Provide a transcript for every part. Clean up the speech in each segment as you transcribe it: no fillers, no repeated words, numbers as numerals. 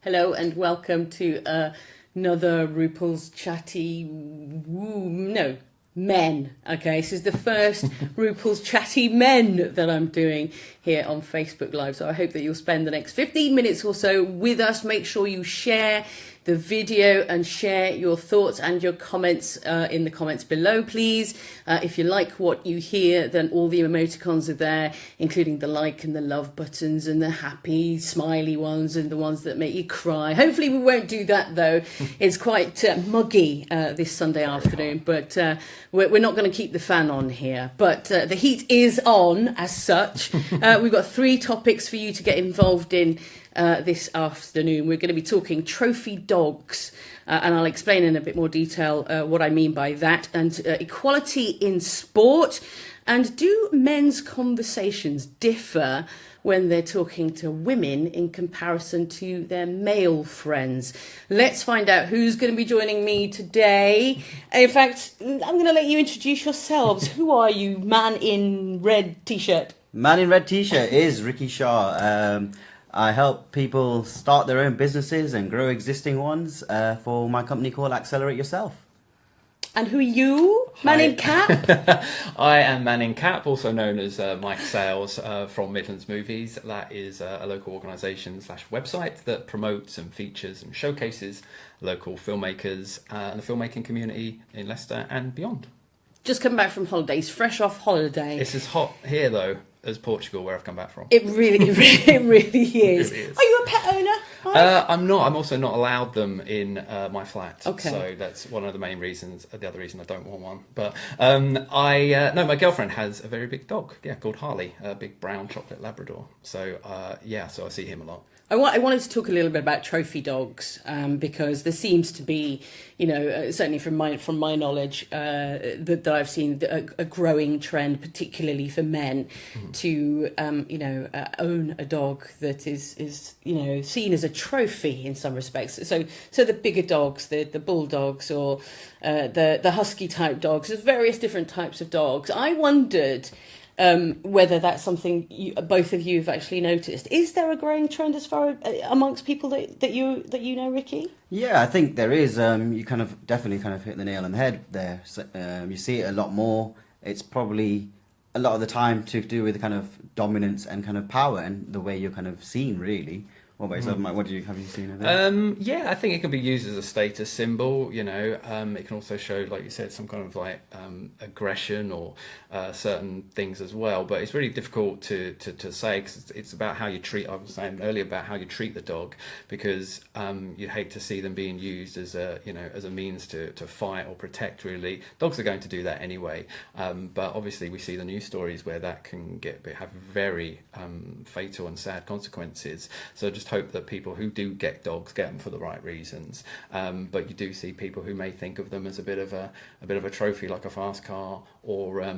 Hello and welcome to another Rupal's Chatty Men. Okay, this is the first Rupal's Chatty Men that I'm doing here on Facebook Live. So I hope that you'll spend the next 15 minutes or so with us. Make sure you share the video and share your thoughts and your comments in the comments below, please. If you like what you hear, then all the emoticons are there, including the like and the love buttons and the happy smiley ones and the ones that make you cry. Hopefully we won't do that though. It's quite muggy this Sunday afternoon, but we're not going to keep the fan on here. But the heat is on as such. We've got 3 topics for you to get involved in this afternoon. We're going to be talking trophy dogs, and I'll explain in a bit more detail what I mean by that, and equality in sport, and do men's conversations differ when they're talking to women in comparison to their male friends? Let's find out who's going to be joining me today. In fact, I'm going to let you introduce yourselves. Who are you, man in red t-shirt? Man in red t-shirt is Ricky Shah. I help people start their own businesses and grow existing ones for my company called Accelerate Yourself. And who are you? Man in cap? I am Man in Cap, also known as Mike Sales from Midlands Movies. That is a local organisation / website that promotes and features and showcases local filmmakers and the filmmaking community in Leicester and beyond. Just come back from holidays, fresh off holiday. It's as hot here though as Portugal, where I've come back from. It really is. It really is. Are you a pet owner? I'm not. I'm also not allowed them in my flat. Okay. So that's one of the main reasons. The other reason I don't want one. But no, my girlfriend has a very big dog. Yeah, called Harley, a big brown chocolate Labrador. So so I see him a lot. I wanted to talk a little bit about trophy dogs because there seems to be, certainly from my knowledge, that I've seen a growing trend, particularly for men, to own a dog that is seen as a trophy in some respects. So the bigger dogs, the bulldogs or the husky type dogs, there's various different types of dogs. I wondered whether that's something both of you have actually noticed. Is there a growing trend as far amongst people that you know, Ricky? Yeah, I think there is. You definitely hit the nail on the head there. So, you see it a lot more. It's probably a lot of the time to do with kind of dominance and kind of power and the way you're kind of seen, really. What about yourself, Mike? Have you seen of it? Yeah, I think it can be used as a status symbol. It can also show, like you said, some kind of aggression or certain things as well. But it's really difficult to say because it's about how you treat. I was saying earlier about how you treat the dog, because you'd hate to see them being used as a means to fight or protect. Really, dogs are going to do that anyway. But obviously, we see the news stories where that can have very fatal and sad consequences. So just hope that people who do get dogs get them for the right reasons, but you do see people who may think of them as a bit of a trophy, like a fast car or a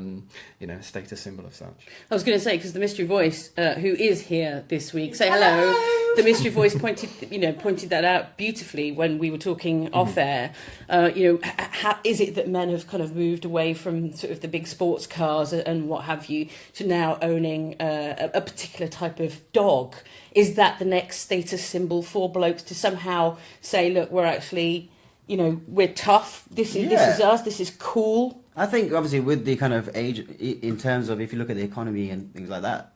status symbol of such. I was going to say, because the mystery voice who is here this week, say hello. The mystery voice pointed that out beautifully when we were talking off air. How is it that men have kind of moved away from sort of the big sports cars and what have you to now owning a particular type of dog? Is that the next status symbol for blokes to somehow say, look, we're actually, we're tough. This is us. This is cool. I think obviously with the kind of age, in terms of if you look at the economy and things like that,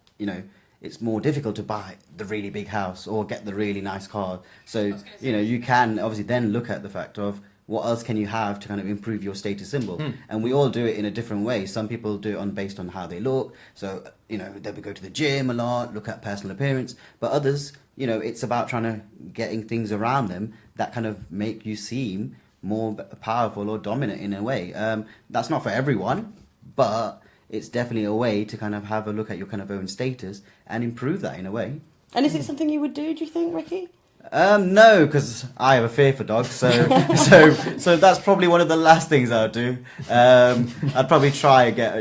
it's more difficult to buy the really big house or get the really nice car. So, you can obviously then look at the fact of what else can you have to kind of improve your status symbol. And we all do it in a different way. Some people do it based on how they look. So, they would go to the gym a lot, look at personal appearance. But others, it's about trying to getting things around them that kind of make you seem more powerful or dominant in a way. That's not for everyone, but it's definitely a way to kind of have a look at your kind of own status and improve that in a way. And is it something you would do you think, Ricky? No, because I have a fear for dogs, so that's probably one of the last things I would do. I'd probably try and get,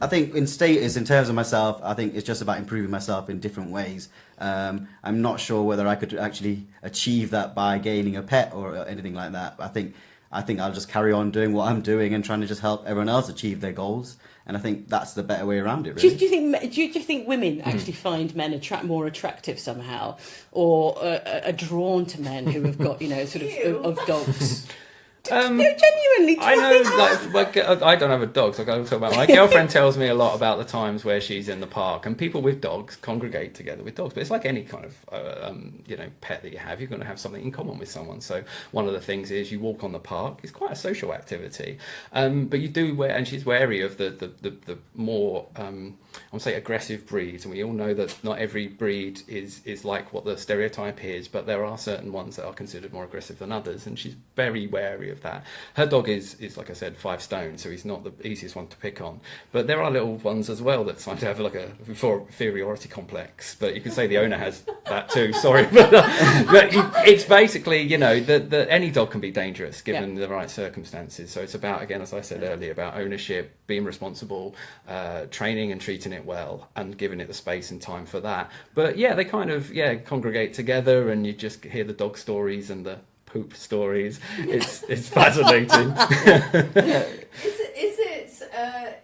I think in status, in terms of myself, I think it's just about improving myself in different ways. I'm not sure whether I could actually achieve that by gaining a pet or anything like that. But I think I think I'll just carry on doing what I'm doing and trying to just help everyone else achieve their goals. And I think that's the better way around it, really. Do you think women actually find men more attractive somehow, or are drawn to men who have got, sort of dogs? No, genuinely. I know, like, I don't have a dog, so I can't talk about. My girlfriend tells me a lot about the times where she's in the park and people with dogs congregate together with dogs. But it's like any kind of, pet that you have. You're going to have something in common with someone. So one of the things is you walk on the park. It's quite a social activity, but you do and she's wary of the more I would say aggressive breeds, and we all know that not every breed is like what the stereotype is, but there are certain ones that are considered more aggressive than others, and she's very wary of that. Her dog is like I said, 5 stone, so he's not the easiest one to pick on. But there are little ones as well that seem to have like a inferiority complex. But you could say the owner has that too. Sorry, but it's basically that any dog can be dangerous given the right circumstances. So it's about, again, as I said earlier, about ownership, being responsible, training and treating it well, and giving it the space and time for that. But they kind of congregate together, and you just hear the dog stories and the poop stories. It's fascinating.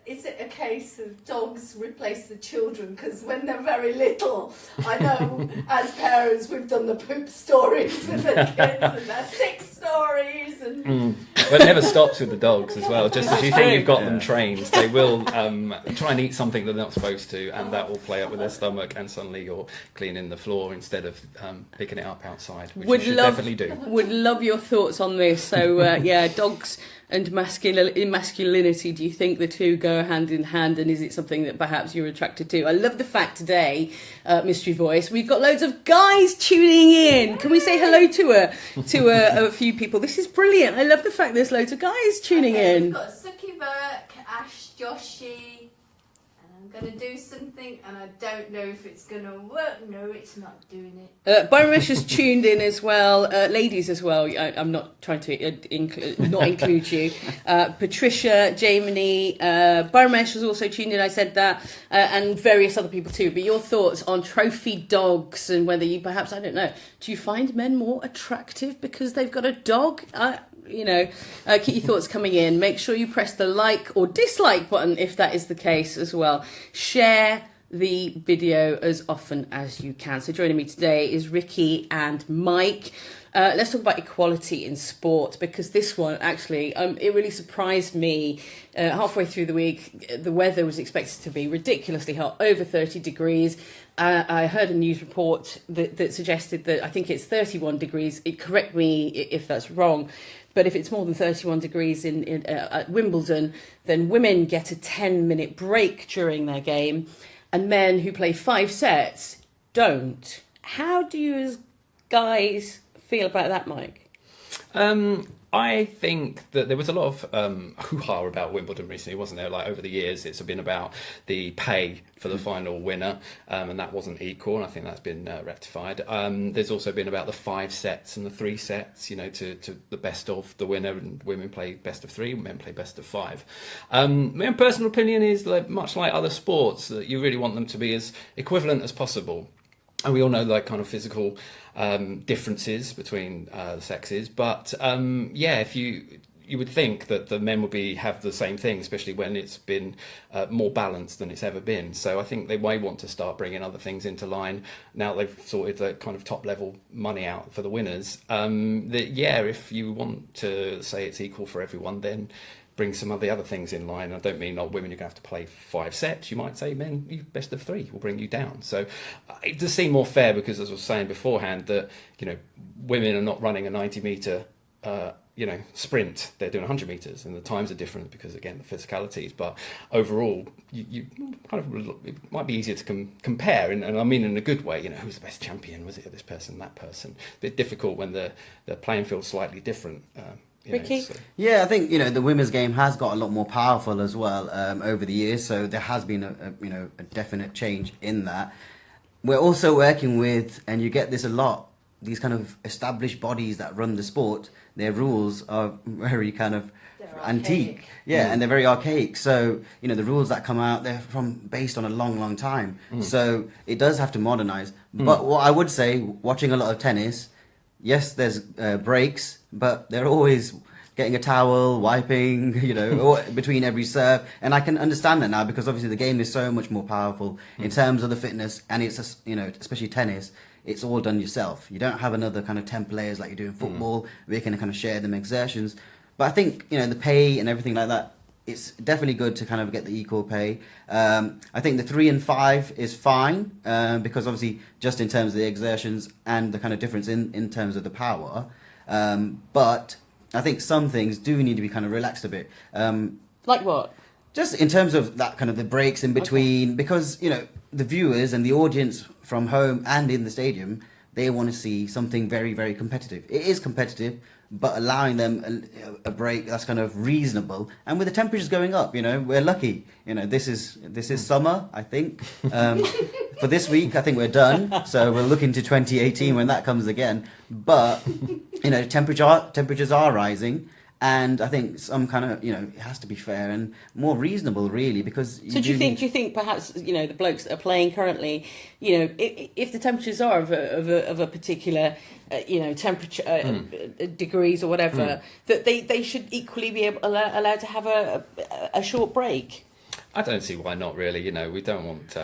Is it a case of dogs replace the children? Because when they're very little, I know as parents we've done the poop stories with the kids and their sick stories. And But it never stops with the dogs as well. Just as you think you've got them trained, they will try and eat something that they're not supposed to, and that will play up with their stomach, and suddenly you're cleaning the floor instead of picking it up outside, which you should definitely do. Would love your thoughts on this. So dogs and masculinity, do you think the two go hand in hand, and is it something that perhaps you're attracted to? I love the fact today, Mystery Voice, we've got loads of guys tuning in. Can we say hello to a few people? This is brilliant. I love the fact there's loads of guys tuning in. We've got Suki Burke, Ash Joshi, and I'm going to do something and I don't know if it's going to work. No, it's not doing it. Byramesh has tuned in as well. Ladies as well. I'm not trying to not include you. Patricia, Jamie, Byramesh has also tuned in. I said that, and various other people too. But your thoughts on trophy dogs, and whether you perhaps, I don't know, do you find men more attractive because they've got a dog? Keep your thoughts coming in. Make sure you press the like or dislike button if that is the case as well. Share the video as often as you can. So joining me today is Ricky and Mike. Let's talk about equality in sport, because this one actually, it really surprised me. Halfway through the week, the weather was expected to be ridiculously hot, over 30 degrees. I heard a news report that suggested that I think it's 31 degrees. Correct me if that's wrong. But if it's more than 31 degrees at Wimbledon, then women get a 10-minute break during their game, and men who play 5 sets don't. How do you as guys feel about that, Mike? I think that there was a lot of hoo-ha about Wimbledon recently, wasn't there? Like over the years, it's been about the pay for the final winner, and that wasn't equal, and I think that's been rectified. There's also been about the 5 sets and the 3 sets, to the best of the winner, and women play best of 3, men play best of 5. My personal opinion is, much like other sports, that you really want them to be as equivalent as possible. And we all know kind of physical differences between the sexes, but if you would think that the men would have the same thing, especially when it's been more balanced than it's ever been. So I think they may want to start bringing other things into line now they've sorted the kind of top level money out for the winners. If you want to say it's equal for everyone, then bring some of the other things in line. I don't mean women, you're going to have to play 5 sets. You might say men, you best of 3 will bring you down. So it does seem more fair, because as I was saying beforehand, that women are not running a 90-metre sprint. They're doing 100 metres, and the times are different because, again, the physicalities. But overall, you kind of, it might be easier to compare, and I mean in a good way. Who's the best champion? Was it this person, that person? A bit difficult when the playing field's slightly different. Ricky? Yeah, I think the women's game has got a lot more powerful as well over the years. So there has been a definite change in that. We're also working with, and you get this a lot, these kind of established bodies that run the sport. Their rules are very kind of antique, and they're very archaic. So the rules that come out, they're based on a long time. So it does have to modernize. But what I would say, watching a lot of tennis, yes, there's breaks, but they're always getting a towel, wiping, or between every serve. And I can understand that now because obviously the game is so much more powerful in terms of the fitness, and it's, especially tennis, it's all done yourself. You don't have another kind of 10 players like you do in football where you can kind of share them exertions. But I think, the pay and everything like that, it's definitely good to kind of get the equal pay. I think the 3 and 5 is fine because obviously just in terms of the exertions and the kind of difference in terms of the power. But I think some things do need to be kind of relaxed a bit. Like what? Just in terms of that kind of the breaks in between, because, the viewers and the audience from home and in the stadium, they want to see something very, very competitive. It is competitive, but allowing them a break that's kind of reasonable. And with the temperatures going up, we're lucky. This is summer, I think. For this week, I think we're done. So we'll look into 2018 when that comes again. But, temperatures are rising. And I think some kind of, it has to be fair and more reasonable, really, because... So do you think perhaps, the blokes that are playing currently, if the temperatures are of a particular, temperature, degrees or whatever, that they should equally be allowed to have a short break? I don't see why not, really. We don't want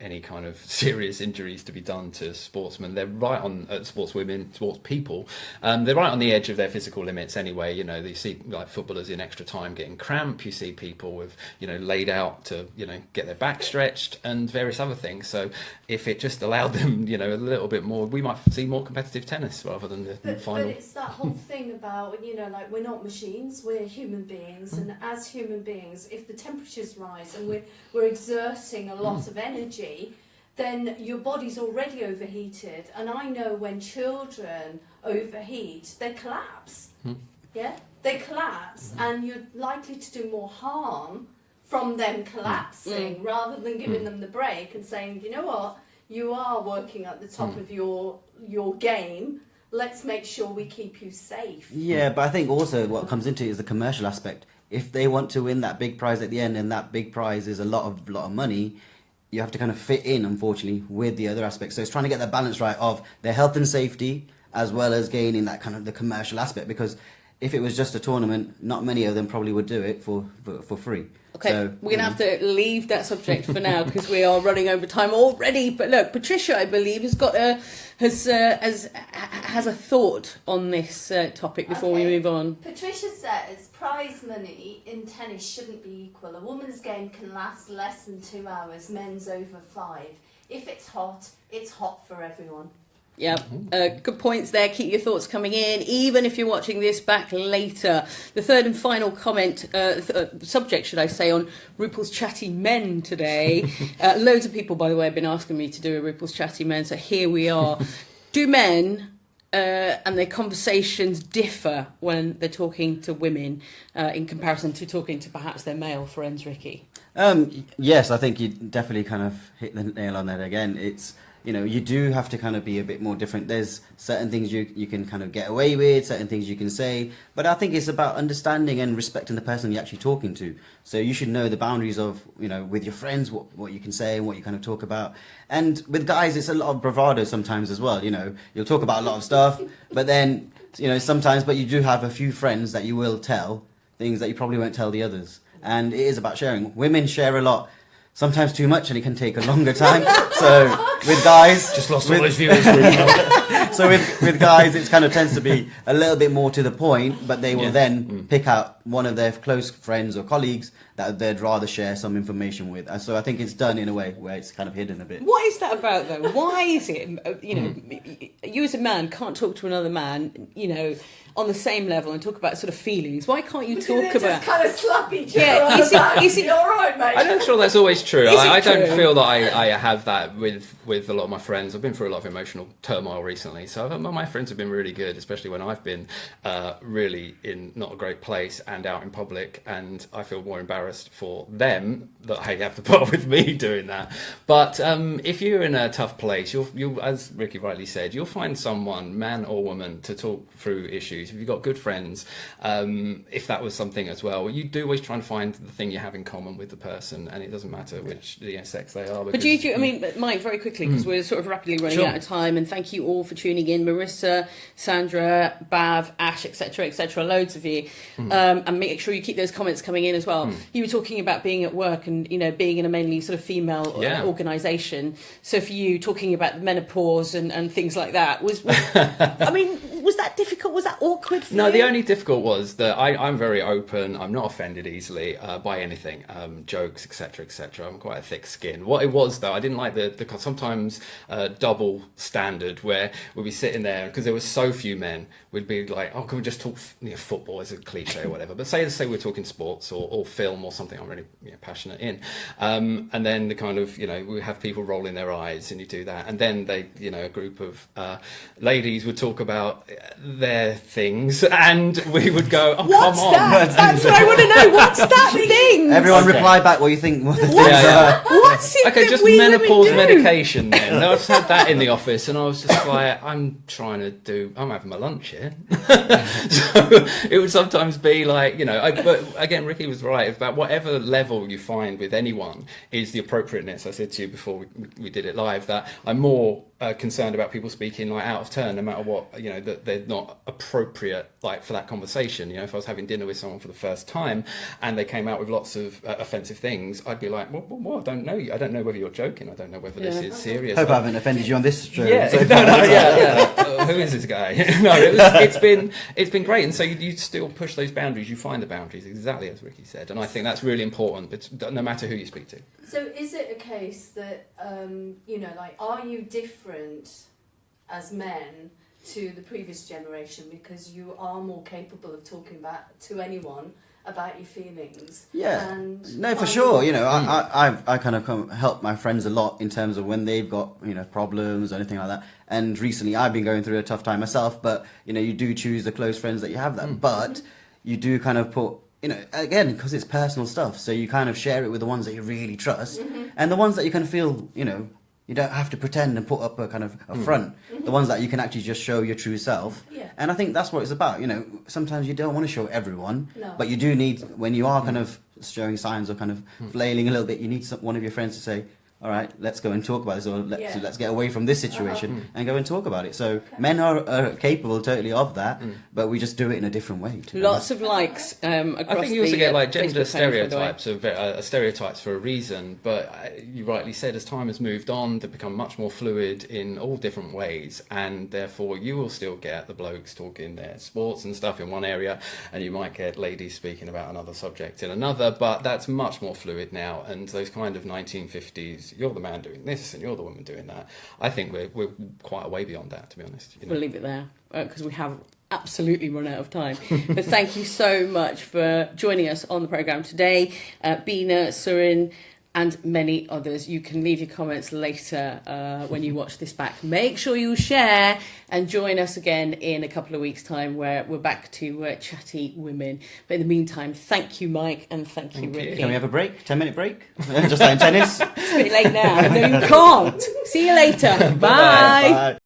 any kind of serious injuries to be done to sportsmen. They're right on sportswomen, sports people. They're right on the edge of their physical limits anyway. You see like footballers in extra time getting cramp. You see people with laid out to get their back stretched and various other things. So if it just allowed them a little bit more, we might see more competitive tennis rather than the final. But it's that whole thing about like we're not machines, we're human beings, and as human beings, if the temperatures rise and we're exerting a lot of energy, then your body's already overheated. And I know when children overheat, they collapse. Yeah, they collapse, and you're likely to do more harm from them collapsing rather than giving them the break and saying, you know what, you are working at the top of your game. Let's make sure we keep you safe. Yeah, but I think also what comes into it is the commercial aspect. If they want to win that big prize at the end, and that big prize is a lot of money, you have to kind of fit in, unfortunately, with the other aspects. So it's trying to get that balance right of their health and safety, as well as gaining that kind of the commercial aspect. Because if it was just a tournament, not many of them probably would do it for free. Okay, so, we're going to have to leave that subject for now because we are running over time already. But look, Patricia, I believe, has a thought on this topic before we move on. Patricia says prize money in tennis shouldn't be equal. A woman's game can last less than 2 hours, men's over 5. If it's hot for everyone. Yeah, good points there. Keep your thoughts coming in, even if you're watching this back later. The third and final comment, subject, should I say, on Rupal's Chatty Men today. Loads of people, by the way, have been asking me to do a Rupal's Chatty Men, so here we are. Do men and their conversations differ when they're talking to women in comparison to talking to perhaps their male friends, Ricky? Yes, I think you definitely kind of hit the nail on that again. It's... you do have to kind of be a bit more different. There's certain things you can kind of get away with, certain things you can say. But I think it's about understanding and respecting the person you're actually talking to. So you should know the boundaries of, with your friends, what you can say and what you kind of talk about. And with guys, it's a lot of bravado sometimes as well. You'll talk about a lot of stuff, but then, sometimes, but you do have a few friends that you will tell things that you probably won't tell the others. And it is about sharing. Women share a lot. Sometimes too much, and it can take a longer time. So with guys, just lost all those viewers. So with guys, it kind of tends to be a little bit more to the point, but they will then pick out one of their close friends or colleagues that they'd rather share some information with. And so I think it's done in a way where it's kind of hidden a bit. What is that about, though? Why is it, you as a man can't talk to another man, on the same level and talk about sort of feelings? Why can't you talk about... just kind of slap each other is it you're right, mate. I'm not sure that's always true. I don't true? feel that I have that with a lot of my friends. I've been through a lot of emotional turmoil recently, so my friends have been really good, especially when I've been really in not a great place and out in public, and I feel more embarrassed embarrassed for them that they have to put up with me doing that. But if you're in a tough place, you'll, as Ricky rightly said, you'll find someone, man or woman, to talk through issues. If you've got good friends, if that was something as well, you do always try and find the thing you have in common with the person, and it doesn't matter which sex they are. But do you, I mean, Mike, very quickly, because we're sort of rapidly running out of time, and thank you all for tuning in. Marissa, Sandra, Bav, Ash, etc., loads of you. And make sure you keep those comments coming in as well. You were talking about being at work and, you know, being in a mainly sort of female organisation. So for you, talking about the menopause and things like that, was I mean, was that difficult? Was that awkward for you? No, the only difficult was that I'm very open. I'm not offended easily by anything, jokes, etc. I'm quite a thick skin. What it was, though, I didn't like the sometimes double standard where we'd be sitting there, because there were so few men, we'd be like, oh, can we just talk football as a cliche or whatever. But say we're talking sports or film or something I'm really passionate in. And then the kind of, we have people rolling their eyes and you do that. And then they, a group of ladies would talk about their things and we would go, oh, what's come on. That? That's what I want to know. What's that thing? Everyone reply back what you think. What the things are. What's it okay, that just we menopause women do? medication then. I've had that in the office and I was just like, I'm having my lunch here. So it would sometimes be like, but again, Ricky was right about whatever level you find with anyone is the appropriateness. I said to you before we did it live that I'm more concerned about people speaking like out of turn, no matter what, that they're not appropriate like for that conversation. If I was having dinner with someone for the first time and they came out with lots of offensive things, I'd be like, well, I don't know you. I don't know whether you're joking. I don't know whether this is serious. Hope I haven't offended you on this show. Yeah, so who is this guy? No, it's been great, and so you still push those boundaries. You find the boundaries, exactly as Ricky said, and I think that's really important. But no matter who you speak to. So is it a case that are you different as men to the previous generation because you are more capable of talking to anyone about your feelings? Yeah, and no, for sure. I kind of help my friends a lot in terms of when they've got problems or anything like that. And recently, I've been going through a tough time myself. But you do choose the close friends that you have. But you do kind of put again because it's personal stuff. So you kind of share it with the ones that you really trust, and the ones that you kind of feel you don't have to pretend and put up a kind of a front. The ones that you can actually just show your true self. Yeah. And I think that's what it's about. Sometimes you don't want to show everyone, No. but you do need, when you are kind of showing signs of kind of flailing a little bit, you need one of your friends to say, all right, let's go and talk about this, or let's get away from this situation and go and talk about it. So men are capable totally of that, but we just do it in a different way. Lots of likes across I think you also get like gender Facebook stereotypes for a reason, but you rightly said as time has moved on, they've become much more fluid in all different ways, and therefore you will still get the blokes talking their sports and stuff in one area, and you might get ladies speaking about another subject in another, but that's much more fluid now, and those kind of 1950s, you're the man doing this and you're the woman doing that, I think we're quite a way beyond that, to be honest. We'll leave it there because we have absolutely run out of time. But thank you so much for joining us on the programme today. Bina, Surin and many others. You can leave your comments later when you watch this back. Make sure you share and join us again in a couple of weeks' time where we're back to chatty women. But in the meantime, thank you, Mike, and thank you, Ricky. Can we have a break? 10-minute break? Just like in tennis? It's a bit late now. No, you can't. See you later. Bye. Bye.